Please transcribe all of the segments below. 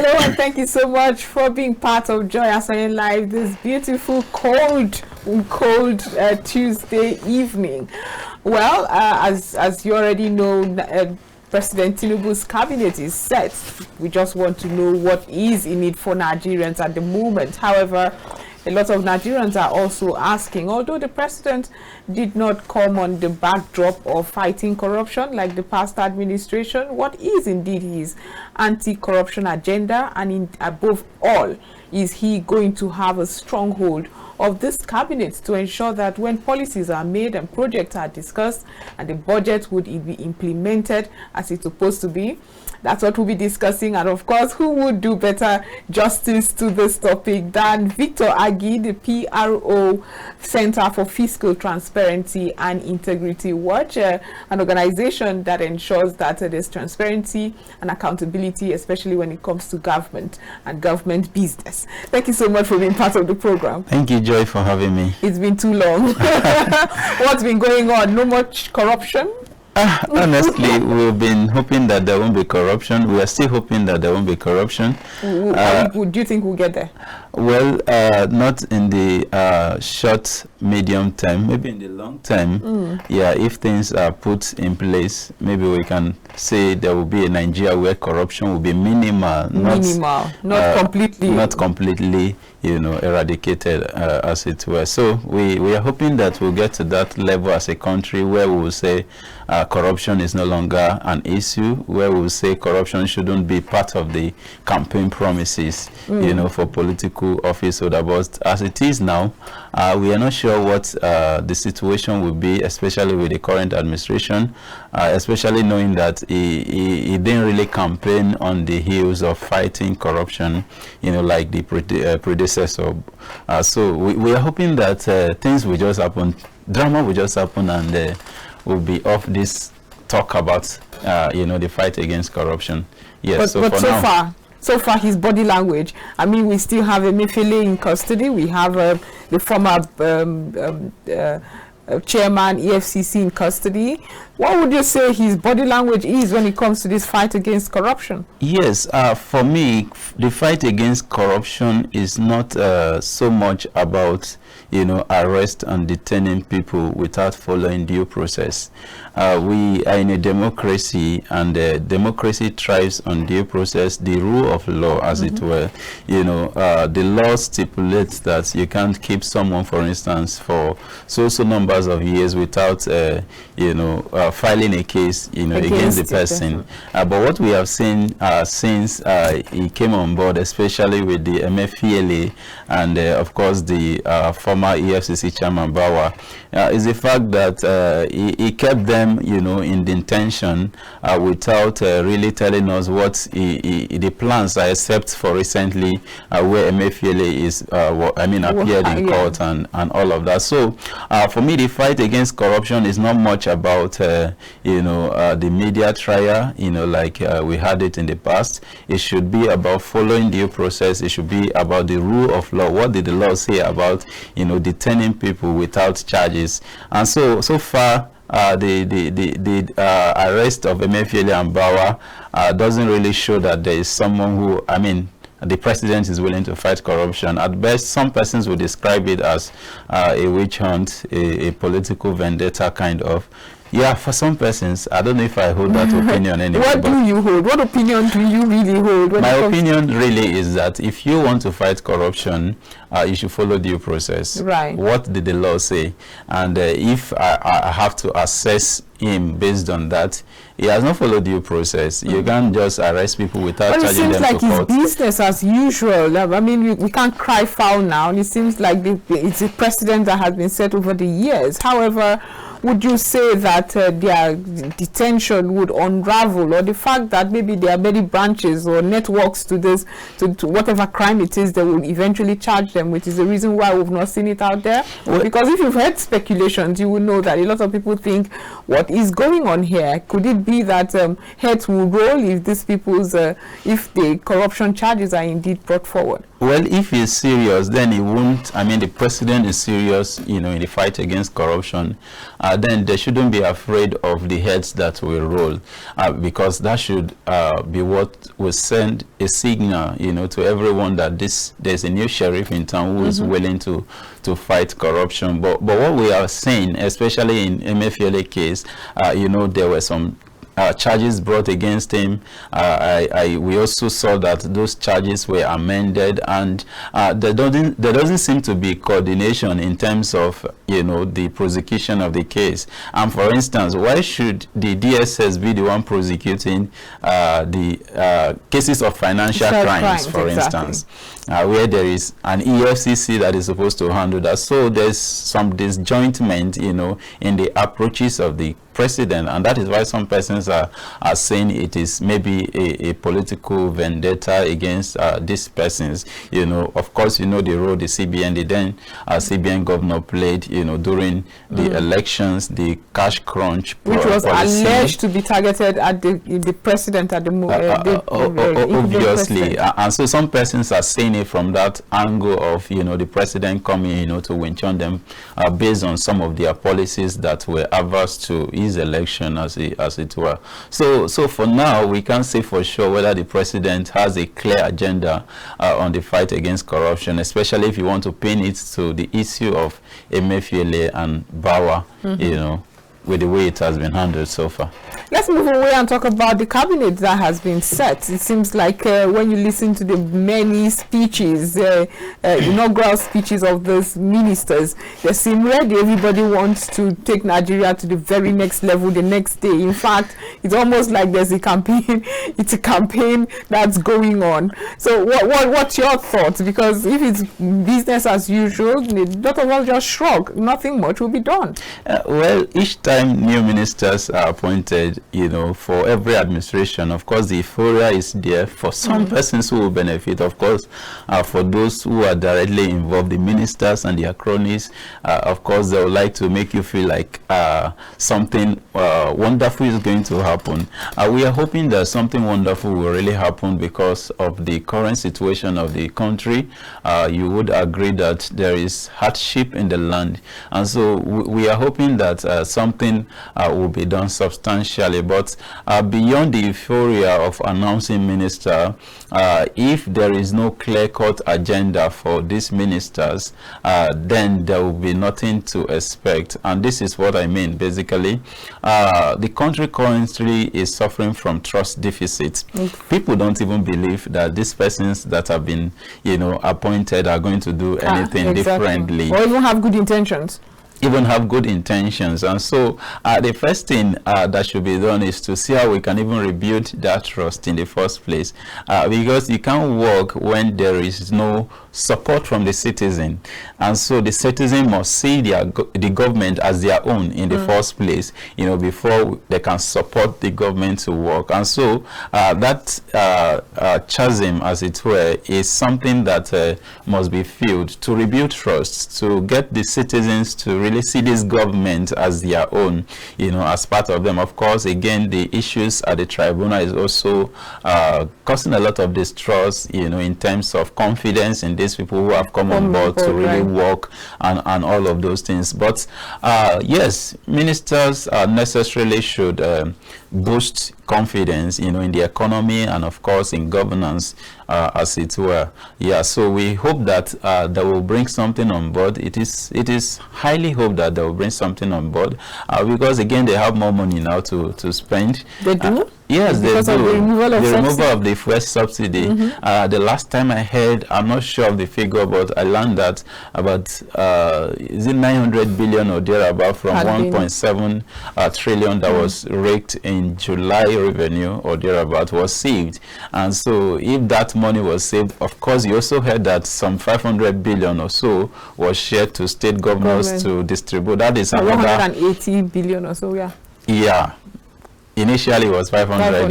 Hello, and thank you so much for being part of Joy Asonye Live this beautiful, cold Tuesday evening. Well, as you already know, President Tinubu's cabinet is set. We just want to know what is in it for Nigerians at the moment. However, a lot of Nigerians are also asking, although the president did not come on the backdrop of fighting corruption like the past administration, what is indeed his anti-corruption agenda, and above all, is he going to have a stronghold of this cabinet to ensure that when policies are made and projects are discussed and the budget would be implemented as it's supposed to be? That's what we'll be discussing, and of course, who would do better justice to this topic than Victor Agi, the PRO Center for Fiscal Transparency and Integrity Watch, an organization that ensures that there's transparency and accountability, especially when it comes to government and government business. Thank you so much for being part of the program. Thank you, Joy, for having me. It's been too long. What's been going on? No much corruption? Honestly, we've been hoping that there won't be corruption. We are still hoping that there won't be corruption. Do you think we'll get there? Well, not in the short, medium term, maybe in the long term. Yeah, if things are put in place, maybe we can say there will be a Nigeria where corruption will be minimal, not completely, eradicated, as it were. So we are hoping that we'll get to that level as a country where we will say corruption is no longer an issue, where we will say corruption shouldn't be part of the campaign promises, for political office holder. But as it is now, we are not sure what the situation will be, especially with the current administration, especially knowing that he didn't really campaign on the heels of fighting corruption, like the predecessor. So we are hoping that things will just happen, drama will just happen, and we'll be off this talk about, the fight against corruption. Yes, but so far, his body language. I mean, we still have Emefiele in custody. We have the former chairman EFCC in custody. What would you say his body language is when it comes to this fight against corruption? Yes, for me, the fight against corruption is not so much about arrest and detaining people without following due process. We are in a democracy, and democracy thrives on due process, the rule of law, as it were. The law stipulates that you can't keep someone, for instance, for so numbers of years without filing a case against the person. But what we have seen since he came on board, especially with the Emefiele and of course the former EFCC chairman Bawa, is the fact that he kept them in detention without really telling us what the plans are, except for recently where Emefiele is appeared in court and all of that. So for me, the fight against corruption is not much about the media trial, like we had it in the past. It should be about following due process. It should be about the rule of law. What did the law say about detaining people without charges? And so far, the arrest of Emefiele and Bawa doesn't really show that there is someone who, the president is willing to fight corruption. At best, some persons would describe it as a witch hunt, a political vendetta kind of. Yeah, for some persons, I don't know if I hold that opinion anymore. What do you hold? What opinion do you really hold? My opinion really is that if you want to fight corruption, you should follow due process. Right. What did the law say? And if I have to assess him based on that, he has not followed due process. You can't just arrest people without charging them to court. It seems like it's business as usual. I mean, we can't cry foul now. And it seems like it's a precedent that has been set over the years. However, would you say that their detention would unravel, or the fact that maybe there are many branches or networks to this, to whatever crime it is, they will eventually charge them, which is the reason why we've not seen it out there? Well, because if you've heard speculations, you will know that a lot of people think, what is going on here? Could it be that heads will roll if these people's, if the corruption charges are indeed brought forward? Well, if he's serious, then he won't. I mean, the president is serious, in the fight against corruption. Then they shouldn't be afraid of the heads that will roll, because that should be what will send a signal, to everyone that there's a new sheriff in town who is willing to fight corruption. But what we are saying, especially in Emefiele case, there were some charges brought against him. We also saw that those charges were amended, and there doesn't seem to be coordination in terms of the prosecution of the case. And for instance, why should the DSS be the one prosecuting the cases of financial crimes, for instance, where there is an EFCC that is supposed to handle that? So there's some disjointment, in the approaches of the president, and that is why some persons are saying it is maybe a political vendetta against these persons. Of course, the role the CBN, the then CBN governor played, during the elections, the cash crunch, which was policy alleged to be targeted at the president at the moment. Obviously, and so some persons are saying it from that angle of the president coming to winch on them based on some of their policies that were adverse to his election, as it were. So for now, we can't say for sure whether the president has a clear agenda on the fight against corruption, especially if you want to pin it to the issue of Emefiele and Bawa, with the way it has been handled so far. Let's move away and talk about the cabinet that has been set. It seems like when you listen to the many speeches, inaugural speeches of those ministers, they seem ready. Everybody wants to take Nigeria to the very next level the next day. In fact, it's almost like there's a campaign. It's a campaign that's going on. So what's your thoughts? Because if it's business as usual, a lot of us just shrug. Nothing much will be done. Well, each time new ministers are appointed, for every administration, of course, the euphoria is there for some persons who will benefit. Of course, for those who are directly involved, the ministers and their cronies, of course, they would like to make you feel like something wonderful is going to happen. We are hoping that something wonderful will really happen because of the current situation of the country. You would agree that there is hardship in the land, and so we are hoping that something will be done substantially. But beyond the euphoria of announcing minister, if there is no clear-cut agenda for these ministers, then there will be nothing to expect. And this is what I mean, basically. The country currently is suffering from trust deficit. People don't even believe that these persons that have been, appointed are going to do anything differently. Or even have good intentions. And so the first thing that should be done is to see how we can even rebuild that trust in the first place, because you can't work when there is no support from the citizen, and so the citizen must see the government as their own in the first place, before they can support the government to work. And so that chasm, as it were, is something that must be filled to rebuild trust, to get the citizens to really see this government as their own, as part of them. Of course, again, the issues at the tribunal is also causing a lot of distrust, in terms of confidence in these people who have come on board to really work and all of those things. But yes, ministers necessarily should boost confidence, in the economy and of course in governance, as it were. Yeah, so we hope that they will bring something on board. It is highly hoped that they will bring something on board, because again, they have more money now to spend. They do? Yes, because they do. Of the removal of the fuel subsidy. The last time I heard, I'm not sure of the figure, but I learned that about is it 900 billion or thereabout from 1.7 trillion that was raked in July revenue or thereabout was saved. And so if that money was saved, of course, you also heard that some 500 billion or so was shared to state governors to distribute. That is another 180 billion or so. Yeah. Initially it was 500,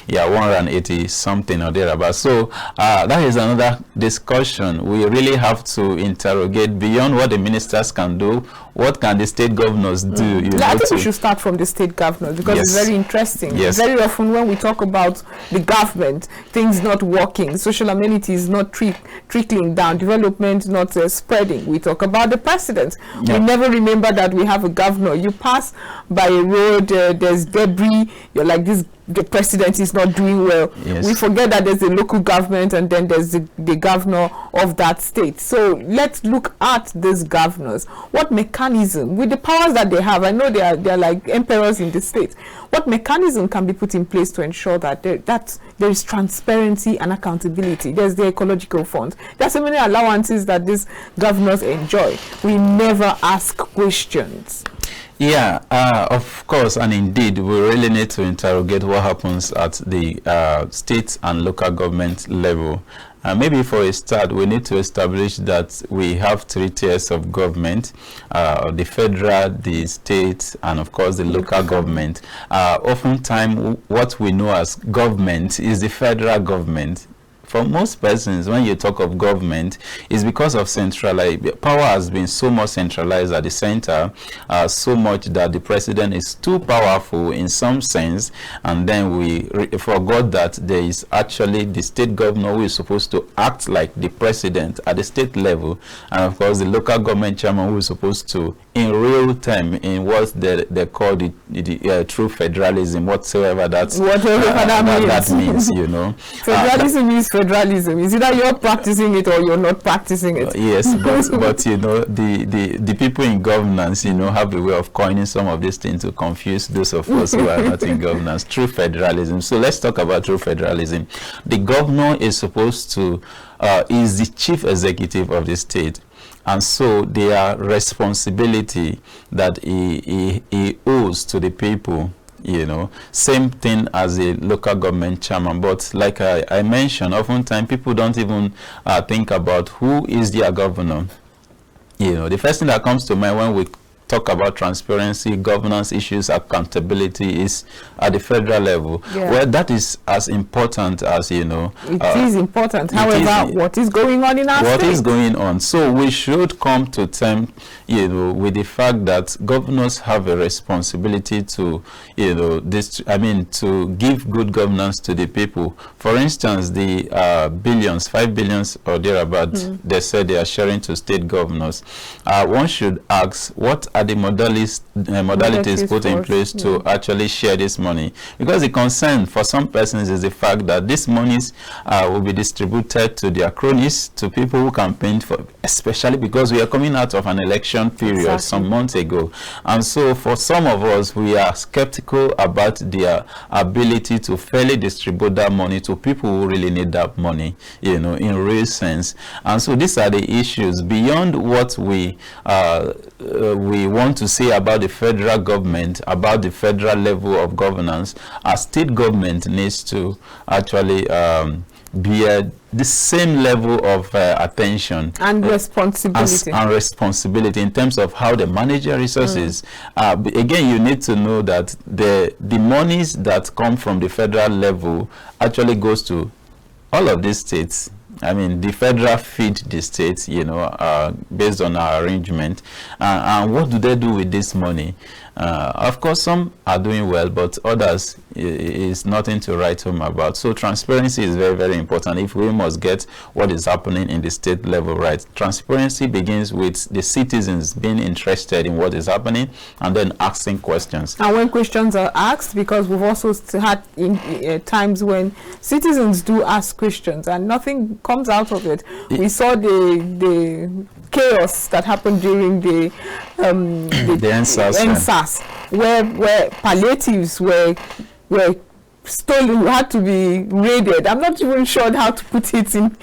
yeah, 180 something or thereabout. So that is another discussion. We really have to interrogate beyond what the ministers can do. what can the state governors do? I think we should start from the state governors, because it's very interesting. Very often when we talk about the government, things not working, social amenities not trickling down, development not spreading, we talk about the president. We never remember that we have a governor. You pass by a road, there's debris, you're like, the president is not doing well. We forget that there's a local government, and then there's the governor of that state. So let's look at these governors. What mechanism, with the powers that they have, I know they're like emperors in the state, what mechanism can be put in place to ensure that there is transparency and accountability? There's the ecological fund. There's so many allowances that these governors enjoy. We never ask questions. Yeah, of course, and indeed, we really need to interrogate what happens at the state and local government level. Maybe for a start, we need to establish that we have 3 tiers of government: the federal, the state, and of course the local government. Oftentimes, what we know as government is the federal government. For most persons, when you talk of government, it's because of centralized power has been so much centralized at the center, so much that the president is too powerful in some sense, and then we forgot that there is actually the state governor who is supposed to act like the president at the state level, and of course the local government chairman who is supposed to, in real time, in what they call the true federalism, whatsoever that means, you know. Federalism is federalism. Is either you're practicing it or you're not practicing it. Yes, but you know, the people in governance, you know, have a way of coining some of these things to confuse those of us who are not in governance. True federalism. So let's talk about true federalism. The governor is supposed to is the chief executive of the state, and so their responsibility that he owes to the people, you know, same thing as a local government chairman. But like I mentioned, oftentimes people don't even think about who is their governor. You know, the first thing that comes to mind when we talk about transparency, governance issues, accountability is at the federal level. Well, that is as important as, you know, it is important. However, what is going on in our state? What is going on? So we should come to terms, you know, with the fact that governors have a responsibility to, you know, to give good governance to the people. For instance, the billions, 5 billions or thereabouts, they said they are sharing to state governors. One should ask, what are the modalities put in place to actually share this money? Because the concern for some persons is the fact that these monies will be distributed to their cronies, to people who campaigned for, especially because we are coming out of an election period some months ago. And so for some of us, we are skeptical about their ability to fairly distribute that money to people who really need that money, you know, in real sense. And so these are the issues beyond what we want to say about the federal government, about the federal level of governance. Our state government needs to actually be the same level of attention and responsibility in terms of how they manage their resources. Again, you need to know that the monies that come from the federal level actually goes to all of these states. I mean, the federal feed the states, you know, based on our arrangement. And what do they do with this money? Of course, some are doing well, but others is nothing to write home about. So transparency is very, very important if we must get what is happening in the state level right. Transparency begins with the citizens being interested in what is happening and then asking questions. And when questions are asked, because we've also had times when citizens do ask questions and nothing comes out of it. We saw the chaos that happened during the NSAS, where palliatives were stolen, had to be raided. I'm not even sure how to put it in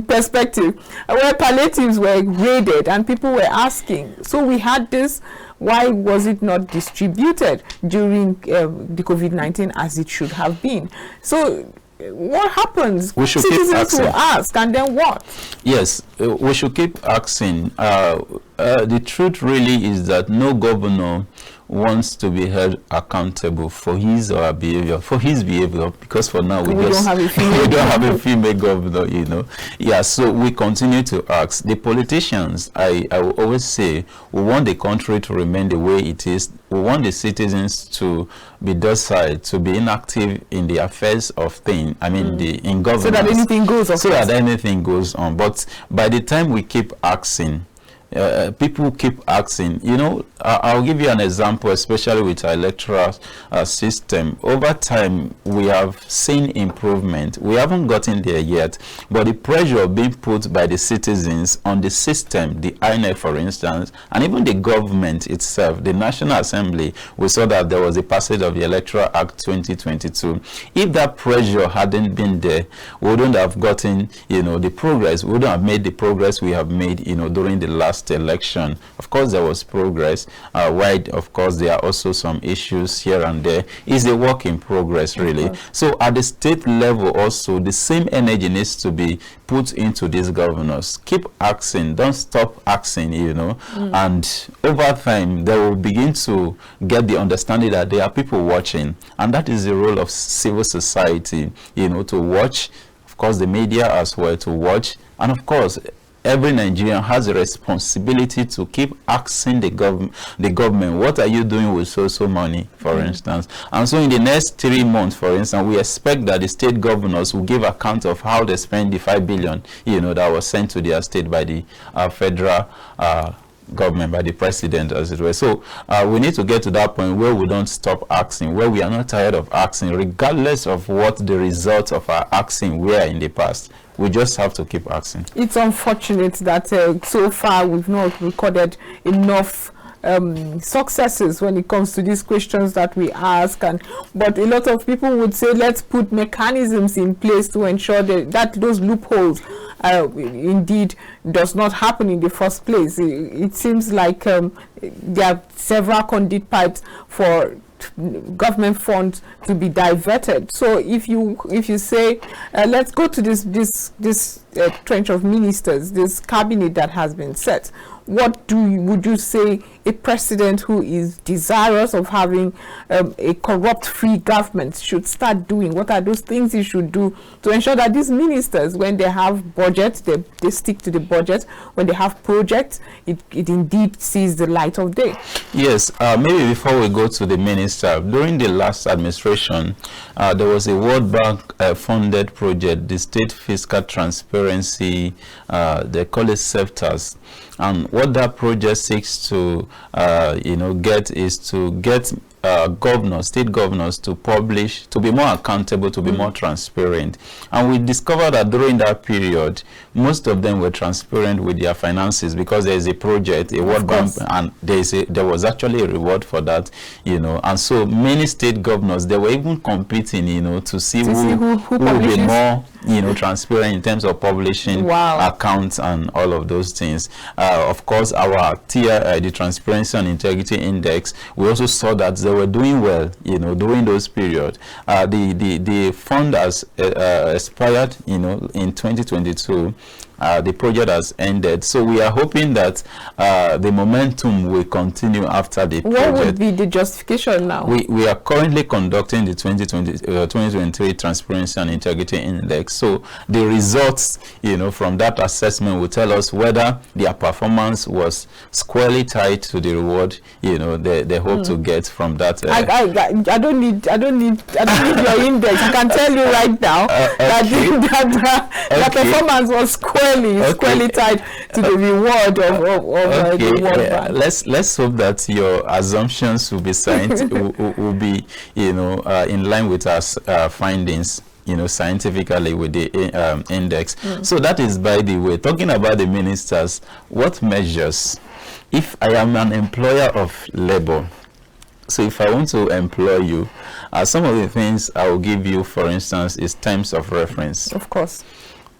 perspective. Where palliatives were raided and people were asking. So we had this. Why was it not distributed during the COVID-19 as it should have been? So what happens? We should keep asking. Will ask, and then what? Yes, we should keep asking. The truth really is that no governor wants to be held accountable for his or her behavior, because for now we don't have a female governor, you know. Yeah, so we continue to ask the politicians. I will always say we want the country to remain the way it is. We want the citizens to be docile, to be inactive in the affairs of things. I mean, in government, so that anything goes on. So that anything goes on. But by the time we keep asking, people keep asking, you know. I'll give you an example, especially with our electoral system. Over time, we have seen improvement. We haven't gotten there yet, but the pressure being put by the citizens on the system, the INEC, for instance, and even the government itself, the National Assembly, we saw that there was a passage of the Electoral Act 2022. If that pressure hadn't been there, we wouldn't have gotten, you know, the progress. We wouldn't have made the progress we have made, you know, during the last election. Of course, there was progress. While, of course, there are also some issues here and there. It's a work in progress, really. So at the state level also, the same energy needs to be put into these governors. Keep asking. Don't stop asking, you know. And over time, they will begin to get the understanding that there are people watching. And that is the role of civil society, you know, to watch. Of course, the media as well to watch. And of course, every Nigerian has a responsibility to keep asking the government, what are you doing with so money, for instance. And so in the next 3 months, for instance, we expect that the state governors will give account of how they spend the 5 billion, you know, that was sent to their state by the federal government, by the president, as it were. So we need to get to that point where we don't stop asking, where we are not tired of asking, regardless of what the results of our asking were in the past. We just have to keep asking. It's unfortunate that so far we've not recorded enough successes when it comes to these questions that we ask, but a lot of people would say let's put mechanisms in place to ensure that those loopholes indeed does not happen in the first place. It seems like there are several conduit pipes for government funds to be diverted. So if you say let's go to this trench of ministers, this cabinet that has been set, what would you say a president who is desirous of having a corrupt-free government should start doing? What are those things he should do to ensure that these ministers, when they have budgets, they stick to the budget? When they have projects, it indeed sees the light of day? Yes, maybe before we go to the minister, during the last administration, there was a World Bank funded project, the State Fiscal Transparency, they call it SEFTAS. And what that project seeks to, get is to get state governors to publish, to be more accountable, to be more transparent. And we discovered that during that period, most of them were transparent with their finances because there is a project, a World Bank, and there was actually a reward for that, you know. And so many state governors, they were even competing, you know, to see who will be more, you know, transparent in terms of publishing accounts and all of those things. Of course, our TI, the Transparency and Integrity Index, we also saw that they were doing well, you know, during those periods. The fund has expired, you know, in 2022. The project has ended, so we are hoping that the momentum will continue after the project. What would be the justification now? We are currently conducting the 2023 Transparency and Integrity Index. So the results, you know, from that assessment will tell us whether their performance was squarely tied to the reward, you know, they hope to get from that. I don't need your index. I can tell you right now that performance was squarely tied to the reward of the World Bank. Let's hope that your assumptions will be will be, you know, in line with our findings, you know, scientifically with the index. So that is, by the way, talking about the ministers, what measures, if I am an employer of labor, so if I want to employ you, some of the things I will give you, for instance, is terms of reference. Of course.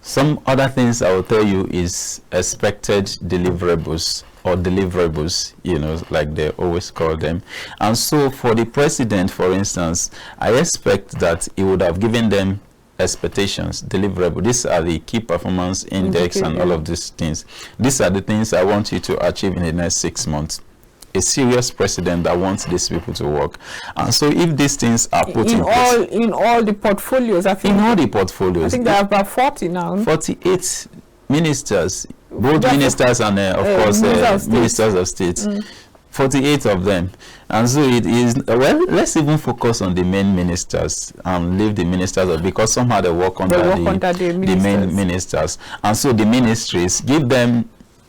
Some other things I will tell you is expected deliverables or deliverables, you know, like they always call them. And so for the president, for instance, I expect that he would have given them expectations, deliverable. These are the key performance index and all of these things. These are the things I want you to achieve in the next 6 months. a serious president that wants these people to work. And so if these things are put in place, in all the portfolios, I think. In all the portfolios. I think there are about 40 now. 48 ministers, both ministers and of course ministers of state. 48 of them. And so it is, well, let's even focus on the main ministers and leave the ministers of, because somehow they work under the main ministers. And so the ministries, give them,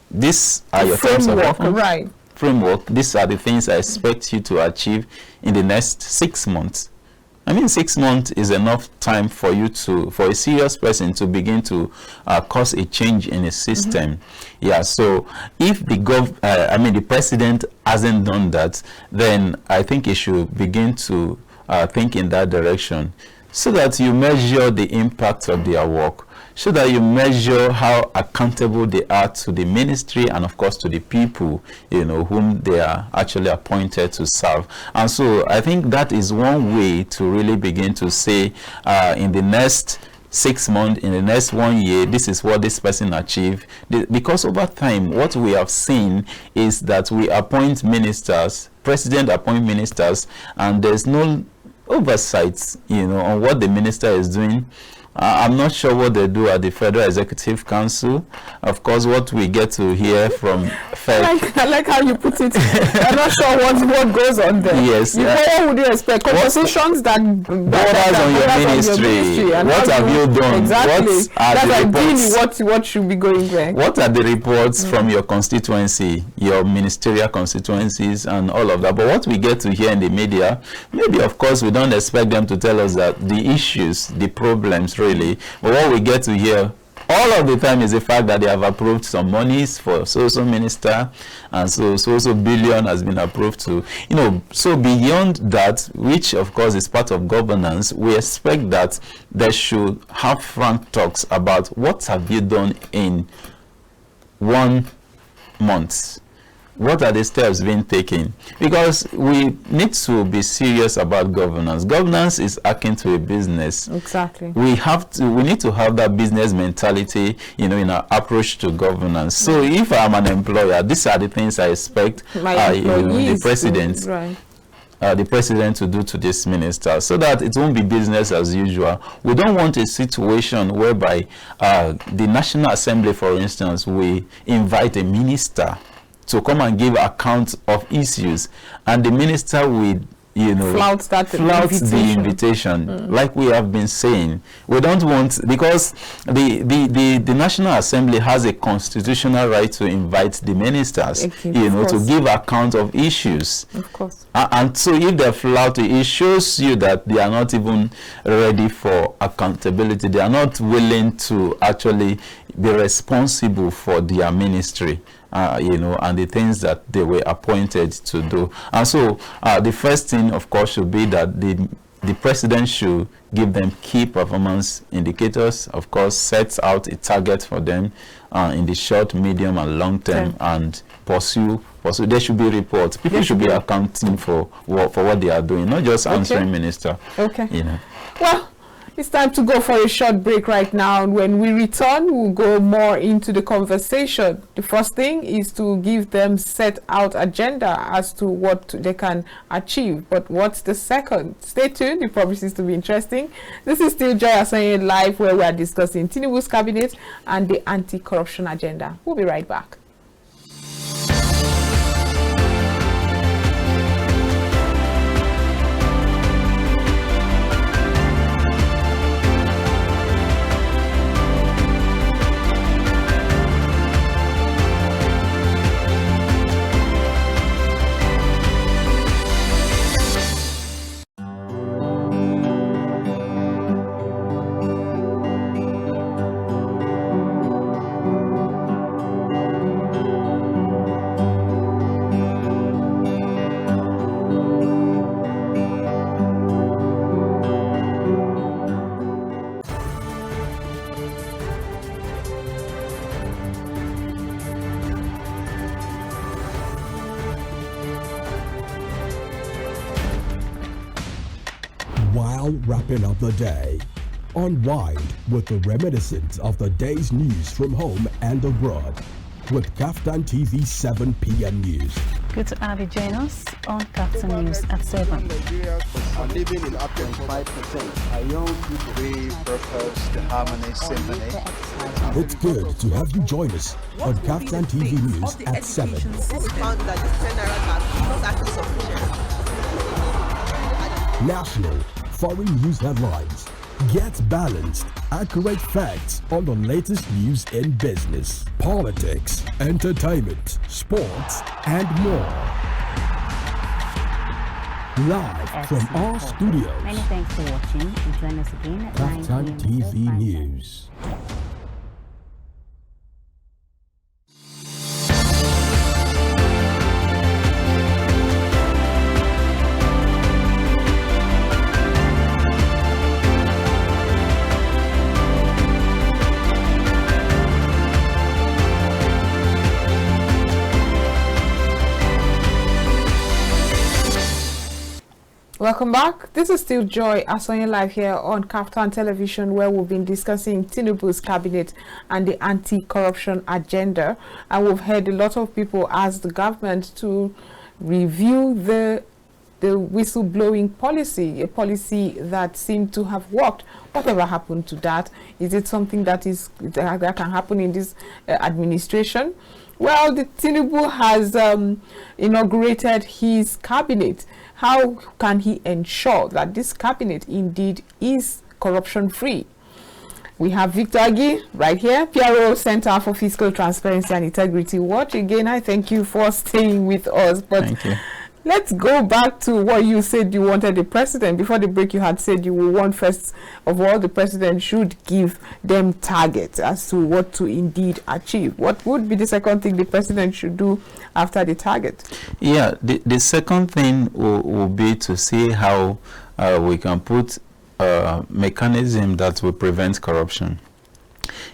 these are your framework, right? Framework. These are the things I expect you to achieve in the next 6 months. I mean, 6 months is enough time for you to, for a serious person to begin to cause a change in a system. Yeah. So if the the president hasn't done that, then I think he should begin to think in that direction, so that you measure the impact of their work, so that you measure how accountable they are to the ministry and of course to the people, you know, whom they are actually appointed to serve. And so I think that is one way to really begin to say, in the next 6 months, in the next 1 year, this is what this person achieved. Because over time, what we have seen is that we appoint ministers, president appoint ministers, and there's no oversight, you know, on what the minister is doing. I'm not sure what they do at the Federal Executive Council. Of course, what we get to hear from I like how you put it. I'm not sure what goes on there. Yes. What would you expect? Conversations that borders on your ministry. And what have you done? Exactly. That's ideally what should be going there. What are the reports from your constituency, your ministerial constituencies, and all of that? But what we get to hear in the media, maybe of course we don't expect them to tell us that the issues, the problems, really, but what we get to hear all of the time is the fact that they have approved some monies for so minister, and so billion has been approved to, you know. So beyond that, which of course is part of governance, we expect that they should have frank talks about what have you done in 1 month. What are the steps being taken? Because we need to be serious about governance. Governance is akin to a business. Exactly. We need to have that business mentality, you know, in our approach to governance. So if I'm an employer, these are the things I expect the president. Right. The president to do to this minister, so that it won't be business as usual. We don't want a situation whereby the National Assembly, for instance, we invite a minister to come and give account of issues, and the minister will, you know, flout the invitation. Like we have been saying, we don't want, because the National Assembly has a constitutional right to invite the ministers, you know, to give account of issues. Of course. And so if they flout it, it shows you that they are not even ready for accountability. They are not willing to actually be responsible for their ministry. You know, and the things that they were appointed to do. And so the first thing, of course, should be that the president should give them key performance indicators, of course, sets out a target for them in the short, medium, and long term, and pursue. There should be reports. People should be accounting for what they are doing, not just answering minister. Okay. You know. Well, it's time to go for a short break right now. When we return, we'll go more into the conversation. The first thing is to give them set out agenda as to what they can achieve. But what's the second? Stay tuned. It promises to be interesting. This is still Joy Asonye Live, where we are discussing Tinubu's cabinet and the anti-corruption agenda. We'll be right back. While wrapping up the day, unwind with the reminiscence of the day's news from home and abroad. with KAFTAN TV 7 p.m. news. Good to have you join us on KAFTAN News at 7. Nigerians are living in up to 5%. Are young people. We propose the Harmony Symphony. It's good to have you join us on KAFTAN TV News at 7. We found that the general not actually sufficient. National, foreign news headlines. Get balanced, accurate facts on the latest news in business, politics, entertainment, sports, and more. Live from our studios. Many thanks for watching and join us again at 9 KAFTAN p.m. TV News. Welcome back. This is still Joy Asonye live here on KAFTAN Television, where we've been discussing Tinubu's cabinet and the anti-corruption agenda. And we've heard a lot of people ask the government to review the whistleblowing policy, a policy that seemed to have worked. Whatever happened to that? Is it something that can happen in this administration? Well, the Tinubu has inaugurated his cabinet. How can he ensure that this cabinet indeed is corruption-free? We have Victor Agi right here, PRO Center for Fiscal Transparency and Integrity Watch. Again, I thank you for staying with us. But Thank you. Let's go back to what you said you wanted the president. Before the break, you had said you will want, first of all, the president should give them targets as to what to indeed achieve. What would be the second thing the president should do after the target? Yeah, the second thing will be to see how we can put a mechanism that will prevent corruption.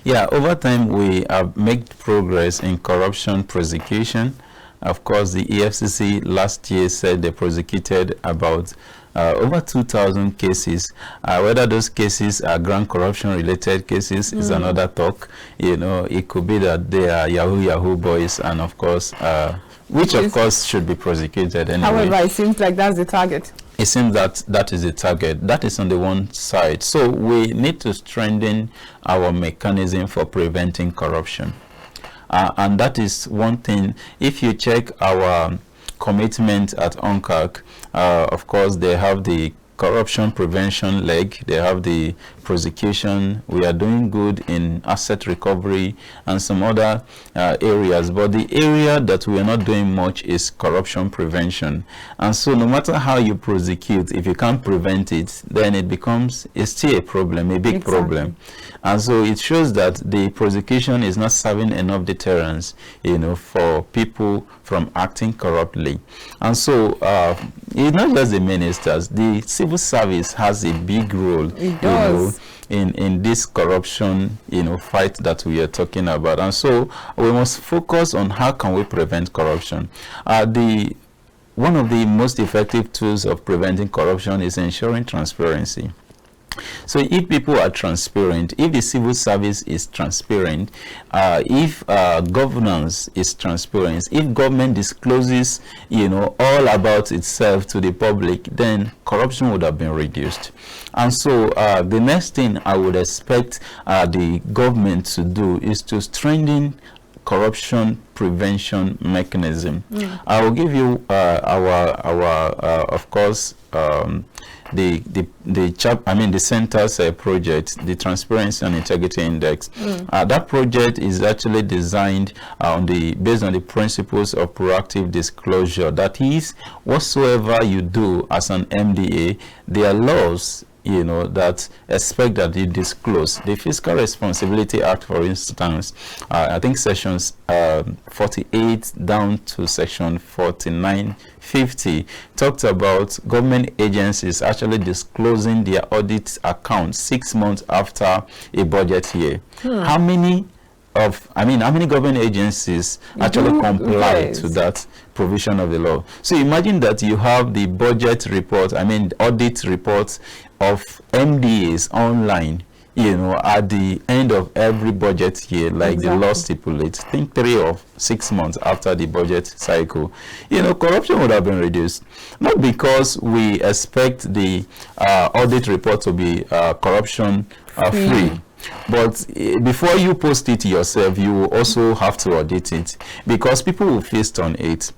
Yeah, over time we have made progress in corruption prosecution. Of course, the EFCC last year said they prosecuted about over 2,000 cases. Whether those cases are grand corruption related cases is another talk. You know, it could be that they are Yahoo boys, and of course, which of course should be prosecuted anyway. However, it seems like that's the target. It seems that that is the target. That is on the one side. So we need to strengthen our mechanism for preventing corruption. And that is one thing. If you check our commitment at UNCAC, of course, they have the corruption prevention leg, they have the prosecution. We are doing good in asset recovery and some other areas, but the area that we are not doing much is corruption prevention. And so no matter how you prosecute, if you can't prevent it, then it's still a problem, a big problem. And so it shows that the prosecution is not serving enough deterrence, you know, for people from acting corruptly. And so it's not just the ministers, the civil service has a big role. It does. In this corruption, you know, fight that we are talking about. And so we must focus on how can we prevent corruption. One of the most effective tools of preventing corruption is ensuring transparency. So if people are transparent, if the civil service is transparent, if governance is transparent, if government discloses, you know, all about itself to the public, then corruption would have been reduced. And so the next thing I would expect the government to do is to strengthen corruption prevention mechanism. I will give you of course, the center's project, the Transparency and Integrity Index. That project is actually designed based on the principles of proactive disclosure. That is, whatsoever you do as an MDA, there are laws, you know, that expect that you disclose. The Fiscal Responsibility Act, for instance, I think sections 48 down to section 4950 talked about government agencies actually disclosing their audit accounts 6 months after a budget year. How many government agencies actually comply to that provision of the law? So imagine that you have the budget report, audit reports of MDAs online, at the end of every budget year, like the law stipulates, I think 3 or 6 months after the budget cycle, corruption would have been reduced. Not because we expect the audit report to be corruption free. But before you post it yourself, you will also have to audit it, because people will feast on it.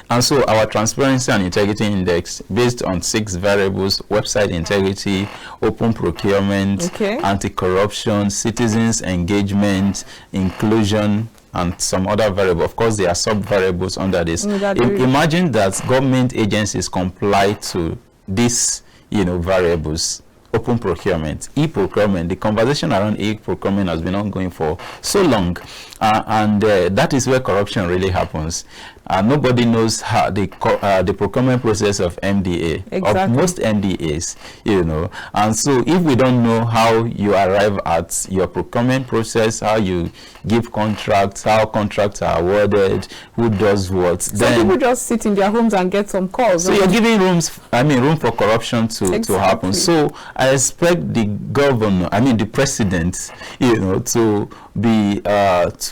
And so our transparency and integrity index, based on 6 variables: website integrity, open procurement, anti-corruption, citizens engagement, inclusion, and some other variable. Of course, there are sub-variables under this. Imagine that government agencies comply to these, variables. Open procurement, e-procurement. The conversation around e-procurement has been ongoing for so long, and that is where corruption really happens. Nobody knows how the procurement process of MDA, of most MDAs, and so if we don't know how you arrive at your procurement process, how you give contracts, how contracts are awarded, who does what, then people just sit in their homes and get some calls. So you're giving room for corruption to happen. So I expect the governor, the president, to be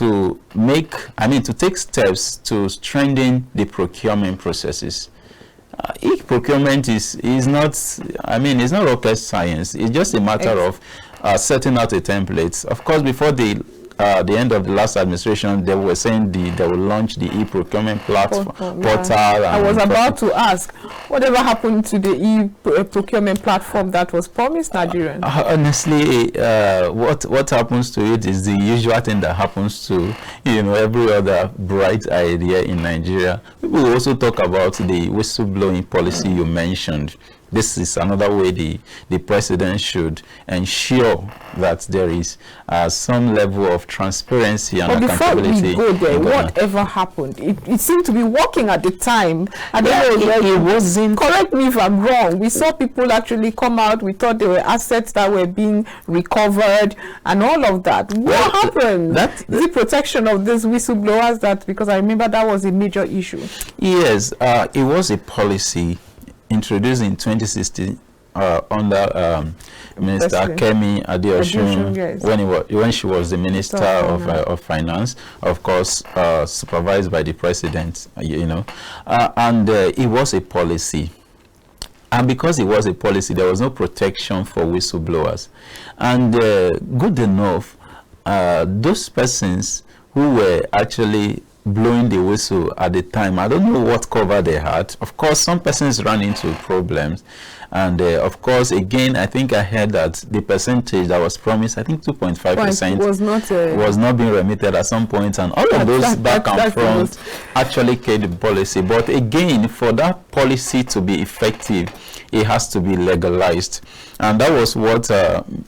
to take steps to strengthen the procurement processes. E-procurement is not, it's not rocket science. It's just a matter of setting out a template. Of course, before the end of the last administration, they were saying they will launch the e-procurement portal. I was about to ask, whatever happened to the e-procurement platform that was promised Nigerians? Honestly, what happens to it is the usual thing that happens to every other bright idea in Nigeria. People will also talk about the whistleblowing policy you mentioned. This is another way the president should ensure that there is some level of transparency and accountability. Before we go there, whatever happened? It seemed to be working at the time. I don't know. It wasn't. Correct me if I'm wrong. We saw people actually come out. We thought there were assets that were being recovered and all of that. What happened? The protection of these whistleblowers, because I remember that was a major issue. Yes, it was a policy introduced in 2016 under Minister Kemi Adeosun, when she was the Minister of Finance, of course, supervised by the President, and it was a policy. And because it was a policy, there was no protection for whistleblowers. And good enough, those persons who were actually blowing the whistle at the time, I don't know what cover they had. Of course, some persons ran into problems, and of course, again, I think I heard that the percentage that was promised, I think 2.5%, was not being remitted at some point, and all of those back and front actually killed the policy. But again, for that policy to be effective, it has to be legalized, and that was what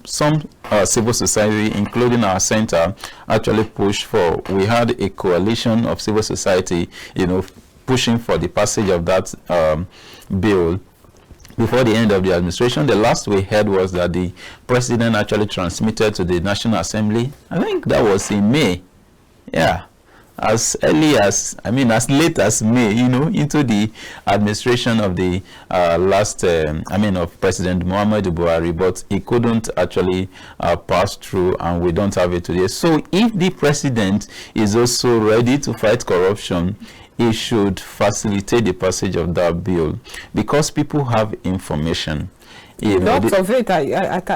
some civil society, including our center, actually pushed for. We had a coalition of civil society, pushing for the passage of that bill before the end of the administration. The last we heard was that the president actually transmitted to the National Assembly. I think that was in May. Yeah. As early as, as late as May, into the administration of the of President Muhammadu Buhari, but he couldn't actually pass through, and we don't have it today. So if the president is also ready to fight corruption, he should facilitate the passage of that bill, because people have information. Lots of it,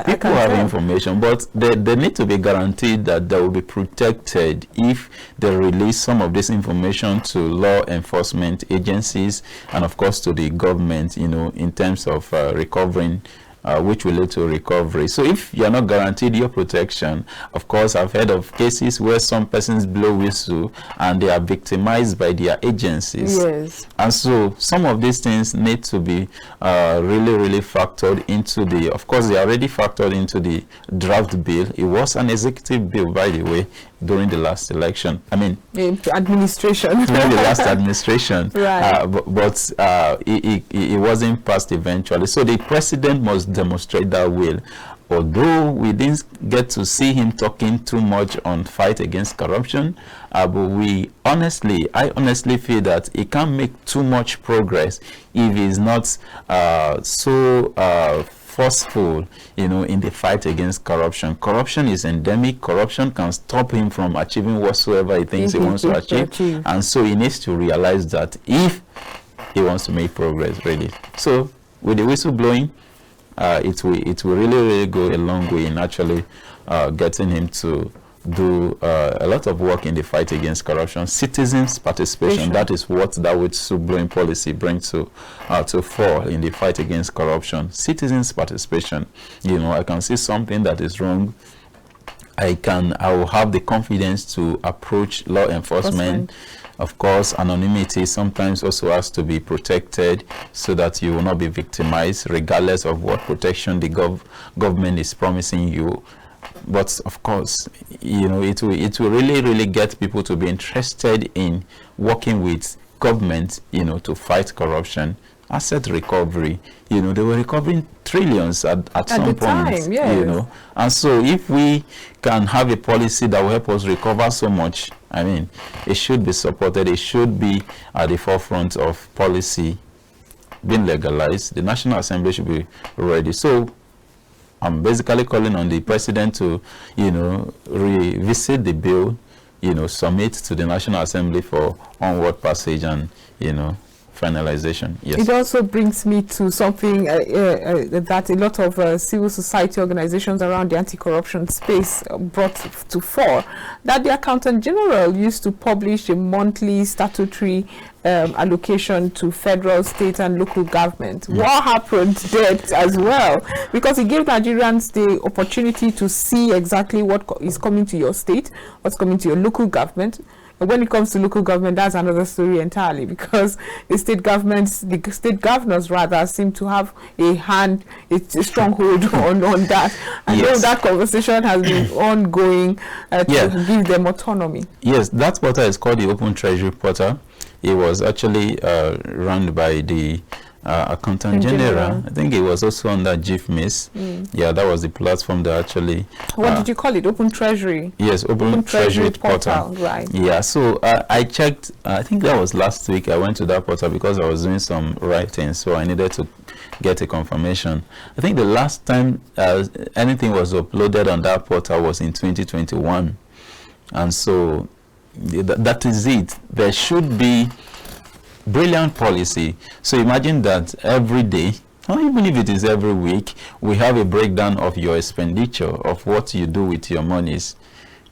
people have information, but they need to be guaranteed that they will be protected if they release some of this information to law enforcement agencies, and of course to the government, in terms of recovering, which will lead to recovery. So if you're not guaranteed your protection, of course, I've heard of cases where some persons blow whistle and they are victimized by their agencies. Yes. And so some of these things need to be really factored into the, of course, they are already factored into the draft bill. It was an executive bill, by the way, during the last election. Administration. During the last administration. Right. But it wasn't passed eventually. So the president must demonstrate that will. Although we didn't get to see him talking too much on fight against corruption, but I honestly feel that he can't make too much progress if he's not so forceful, in the fight against corruption. Corruption is endemic. Corruption can stop him from achieving whatsoever he thinks he wants to achieve. And so he needs to realize that if he wants to make progress, really. So with the whistleblowing, it will really go a long way in actually getting him to do a lot of work in the fight against corruption. Citizens' participation, that is what that whistleblowing policy brings to fore in the fight against corruption. Citizens' participation. I can see something that is wrong, I will have the confidence to approach law enforcement. Of course, anonymity sometimes also has to be protected so that you will not be victimized, regardless of what protection the government is promising you. But of course, it will really get people to be interested in working with government, to fight corruption. Asset recovery, they were recovering trillions at some point, time, yes. And so if we can have a policy that will help us recover so much, it should be supported. It should be at the forefront of policy being legalized. The National Assembly should be ready. So I'm basically calling on the president to, revisit the bill, submit to the National Assembly for onward passage and, finalization. Yes. It also brings me to something that a lot of civil society organizations around the anti-corruption space brought to fore, that the Accountant General used to publish a monthly statutory allocation to federal, state and local government. Yeah. What happened there as well? Because it gave Nigerians the opportunity to see exactly what is coming to your state, what's coming to your local government. When it comes to local government, that's another story entirely, because the state governors rather seem to have a stronghold on that. I know that conversation has been ongoing to give them autonomy. Yes, that portal is called the Open Treasury Portal. It was actually run by the Accountant General. I think it was also under GIFMIS. Yeah, that was the platform that actually... What did you call it? Open Treasury? Yes, Open Treasury Portal. Right. Yeah, so I checked, I think that was last week. I went to that portal because I was doing some writing, so I needed to get a confirmation. I think the last time anything was uploaded on that portal was in 2021. And so that is it. There should be brilliant policy. So imagine that every day, or even if it is every week, we have a breakdown of your expenditure, of what you do with your monies.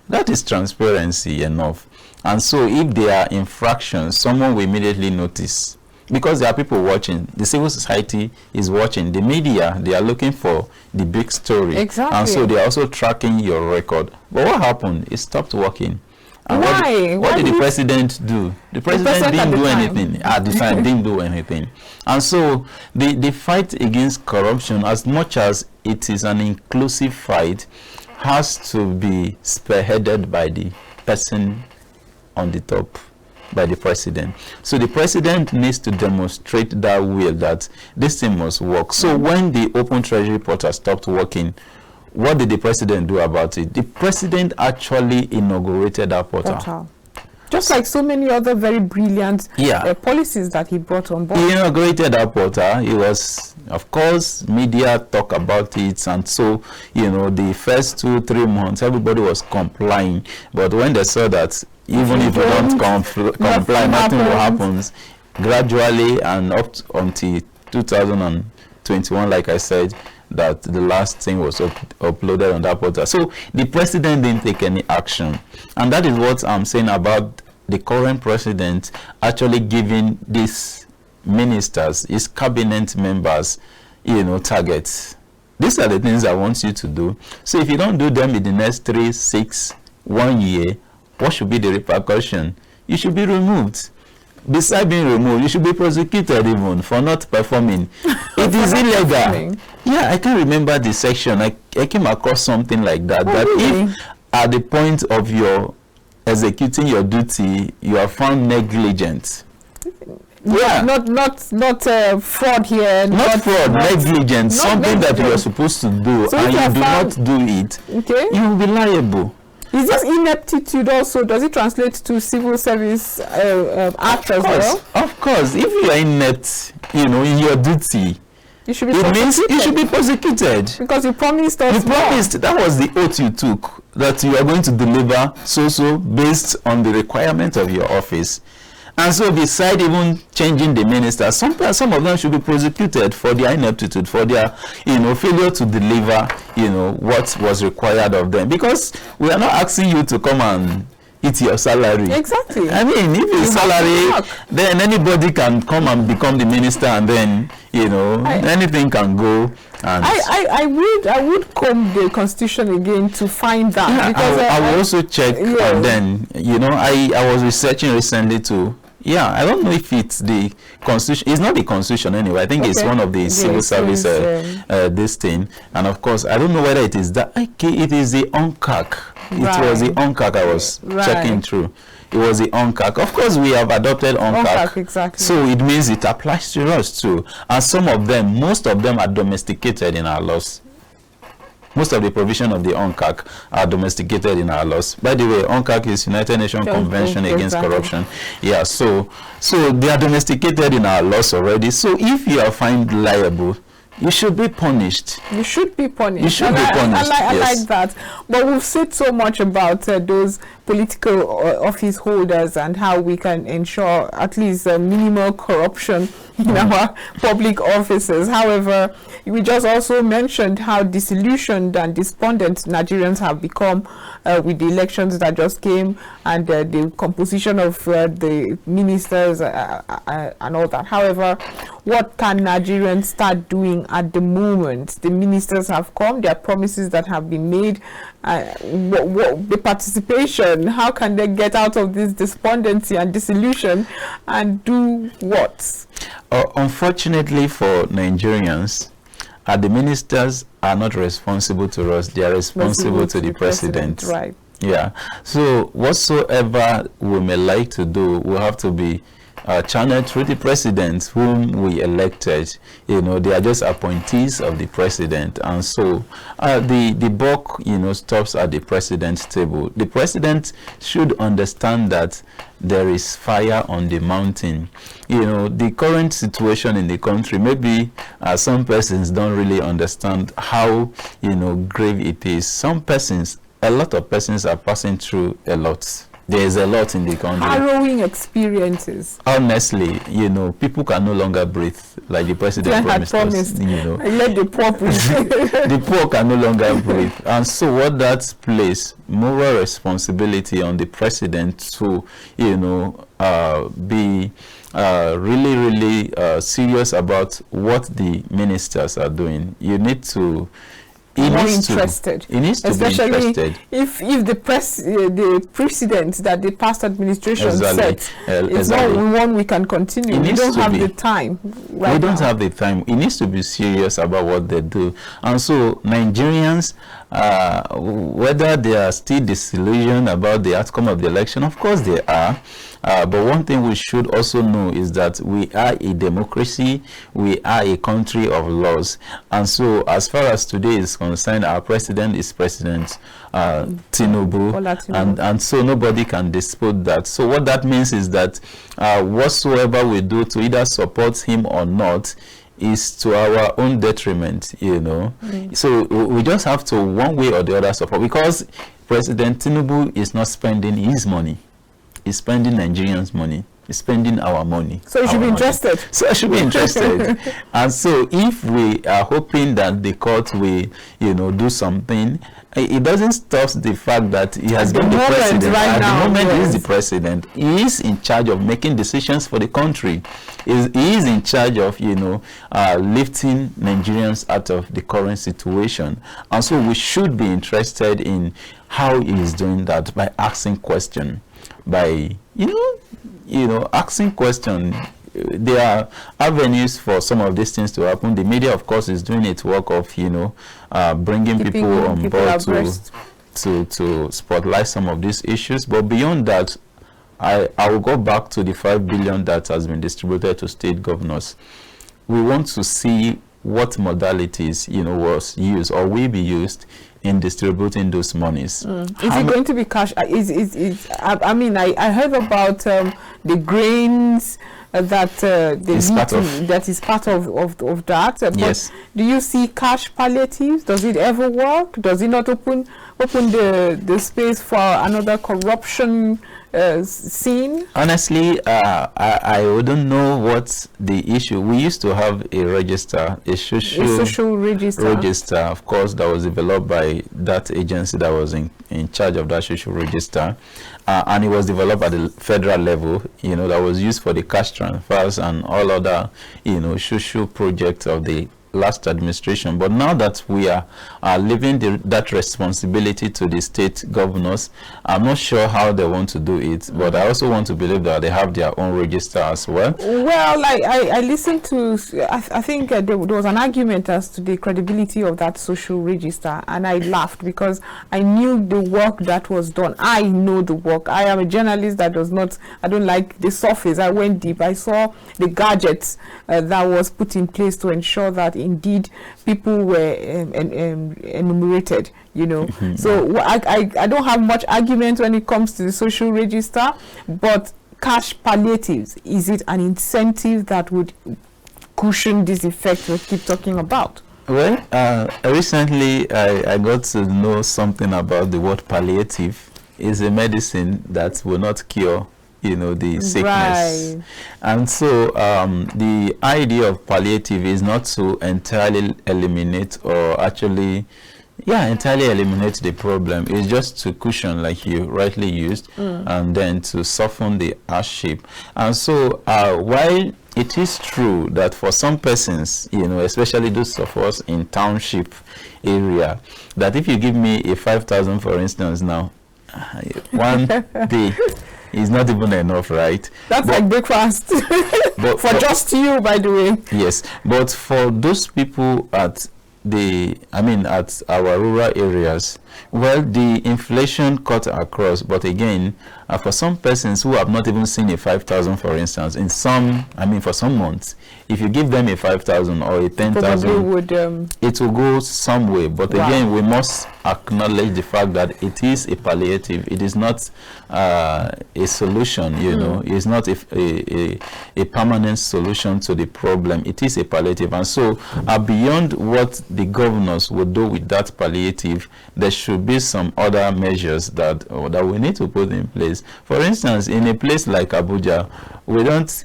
That is transparency enough. And so if there are infractions, someone will immediately notice. Because there are people watching, the civil society is watching, the media, they are looking for the big story. Exactly. And so they are also tracking your record. But what happened? It stopped working. And why? What did the president do? The president didn't do anything at the time. Didn't do anything. And so the fight against corruption, as much as it is an inclusive fight, has to be spearheaded by the person on the top, by the president. So the president needs to demonstrate that will, that this thing must work. So when the Open Treasury Portal stopped working, what did the president do about it? The president actually inaugurated that portal. Just like so many other very brilliant policies that he brought on board. He inaugurated that portal. It was, of course, media talk about it. And so, the first 2-3 months, everybody was complying. But when they saw that even if you don't comply, nothing will happen, gradually and up until 2021, like I said, that the last thing was uploaded on that portal. So the president didn't take any action. And that is what I'm saying about the current president actually giving these ministers, his cabinet members, targets. These are the things I want you to do. So if you don't do them in the next 3, 6, 1 year, what should be the repercussion? You should be removed. Besides being removed, you should be prosecuted even for not performing. It is illegal. Yeah, I can't remember the section. I came across something like that. That if at the point of your executing your duty, you are found negligent. Yeah, not fraud here. Not fraud, negligent. Something that you are supposed to do and you do not do it. Okay. You will be liable. Is this ineptitude also, does it translate to civil service act as well? Of course. If you are inept, in your duty, You should be it means prosecuted. you should be prosecuted. Because you promised us You promised, that was the oath you took, that you are going to deliver so based on the requirement of your office. And so beside even changing the minister, some of them should be prosecuted for their ineptitude, for their failure to deliver what was required of them. Because we are not asking you to come and eat your salary. Exactly. I mean, if it's salary, then anybody can come and become the minister, and then anything can go. And I would comb the constitution again to find that. Yeah, because I will also check, and then I was researching recently too. Yeah, I don't know if it's the constitution. It's not the constitution anyway. I think it's one of the civil service this thing. And of course, I don't know whether it is that. Okay, it is the UNCAC. It was the UNCAC I was checking through. It was the UNCAC. Of course, we have adopted UNCAC. Exactly. So it means it applies to us too. And most of them are domesticated in our laws. Most of the provision of the UNCAC are domesticated in our laws. By the way, UNCAC is United Nations Convention Against Corruption. Yeah, so they are domesticated in our laws already. So if you are found liable, you should be punished. You should be punished. You should be punished. I like that. But we've said so much about those political office holders and how we can ensure at least minimal corruption in our public offices. However, we just also mentioned how disillusioned and despondent Nigerians have become with the elections that just came and the composition of the ministers and all that. However, what can Nigerians start doing at the moment? The ministers have come, there are promises that have been made. The participation, how can they get out of this despondency and disillusion and do what? Unfortunately for Nigerians, the ministers are not responsible to us, they are responsible to the president. Right. Yeah. So whatsoever we may like to do will have to be channeled through the president whom we elected. They are just appointees of the president, and so the buck stops at the president's table. The president should understand that there is fire on the mountain. The current situation in the country, maybe some persons don't really understand how grave it is. A lot of persons are passing through a lot. There is a lot in the country. Harrowing experiences. Honestly, people can no longer breathe like the president promised us. Let the poor breathe. The poor can no longer breathe. And so what that places moral responsibility on the president to, be really, really serious about what the ministers are doing. You need to He needs interested. He needs to especially be interested. If the precedent that the past administration set is not one we can continue. We don't have the time. We don't have the time. He needs to be serious about what they do. And so Nigerians, whether they are still disillusioned about the outcome of the election, of course they are. But one thing we should also know is that we are a democracy, we are a country of laws. And so as far as today is concerned, our president is President Tinubu, and so nobody can dispute that. So what that means is that whatsoever we do to either support him or not is to our own detriment, So we just have to, one way or the other, support, because President Tinubu is not spending his money. He's spending Nigerians' money. He's spending our money. So you should be interested. So I should be interested. And so if we are hoping that the court will, do something, it doesn't stop the fact that he has been the president. Right now, at the moment, he is the president. He is in charge of making decisions for the country. He is in charge of, lifting Nigerians out of the current situation. And so we should be interested in how he is doing that by asking questions. By asking questions. There are avenues for some of these things to happen. The media, of course, is doing its work of bringing people on board to spotlight some of these issues. But beyond that, I will go back to the 5 billion that has been distributed to state governors. We want to see what modalities was used or will be used in distributing those monies. Is it going to be cash? I heard about the grains that they It's need part to, of- that is part of that. But Yes. do you see cash palliatives? Does it ever work? Does it not open the space for another corruption scene? Honestly, I wouldn't know what's the issue. We used to have a register, a social register, of course, that was developed by that agency that was in charge of that social register, and it was developed at the federal level, that was used for the cash transfers and all other, social projects of the last administration. But now that we are leaving that responsibility to the state governors, I'm not sure how they want to do it, but I also want to believe that they have their own register as well. Well, I listened to, I think there was an argument as to the credibility of that social register, and I laughed because I knew the work that was done. I know the work. I am a journalist that does not, I don't like the surface. I went deep. I saw the gadgets that was put in place to ensure that indeed people were enumerated, So I don't have much argument when it comes to the social register, but cash palliatives, is it an incentive that would cushion this effect we keep talking about? Well, recently I got to know something about the word palliative. It's a medicine that will not cure the sickness. Right. And so the idea of palliative is not to entirely eliminate or actually entirely eliminate the problem. It's just to cushion, like you rightly used, and then to soften the hardship. And so while it is true that for some persons, especially those of us in township area, that if you give me a 5,000, for instance, now, one day is not even enough, right? That's like breakfast but for just you, by the way. Yes, but for those people at our rural areas, well, the inflation cut across, but again, for some persons who have not even seen a 5,000, for instance, for some months, if you give them a 5,000 or a 10,000, it will go some way. But again, we must acknowledge the fact that it is a palliative. It is not a solution, It's not a permanent solution to the problem. It is a palliative. And so, beyond what the governors will do with that palliative, there should be some other measures that we need to put in place. For instance, in a place like Abuja, we don't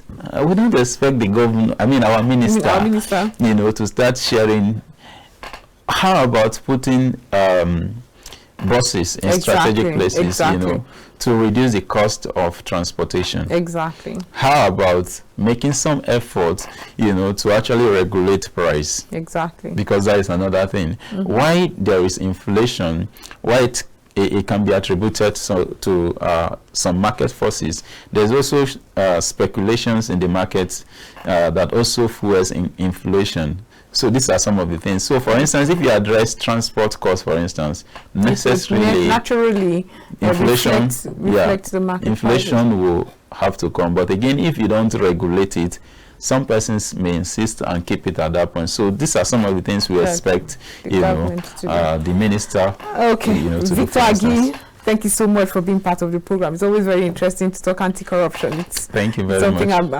expect the governor, our minister, to start sharing. How about putting buses in strategic places, to reduce the cost of transportation? Exactly. How about making some effort, to actually regulate price? Exactly. Because that is another thing. Why there is inflation, why it can be attributed to some market forces. There's also speculations in the markets that also fuels inflation. So these are some of the things. So for instance, if you address naturally inflation reflects the market inflation prices. will have to come. But again, if you don't regulate it, some persons may insist and keep it at that point. So these are some of the things we expect, the minister, to Victor Agi, thank you so much for being part of the program. It's always very interesting to talk anti-corruption. Thank you very much. Something I'm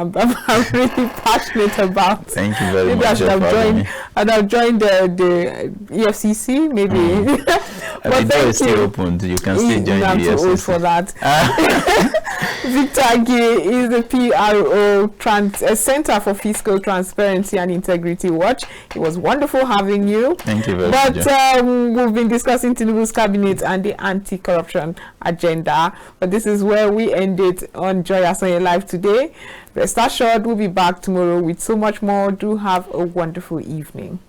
really passionate about. Thank you very much. Maybe I should have joined the EFCC, maybe. But the door is still open. You can still join the EFCC. I'm too old for that. Victor Agi is the PRO Center for Fiscal Transparency and Integrity Watch. It was wonderful having you. Thank you very much. But we've been discussing Tinubu's cabinet and the anti-corruption agenda. But this is where we end it on Joy Asonye Live today. Rest assured, we'll be back tomorrow with so much more. Do have a wonderful evening.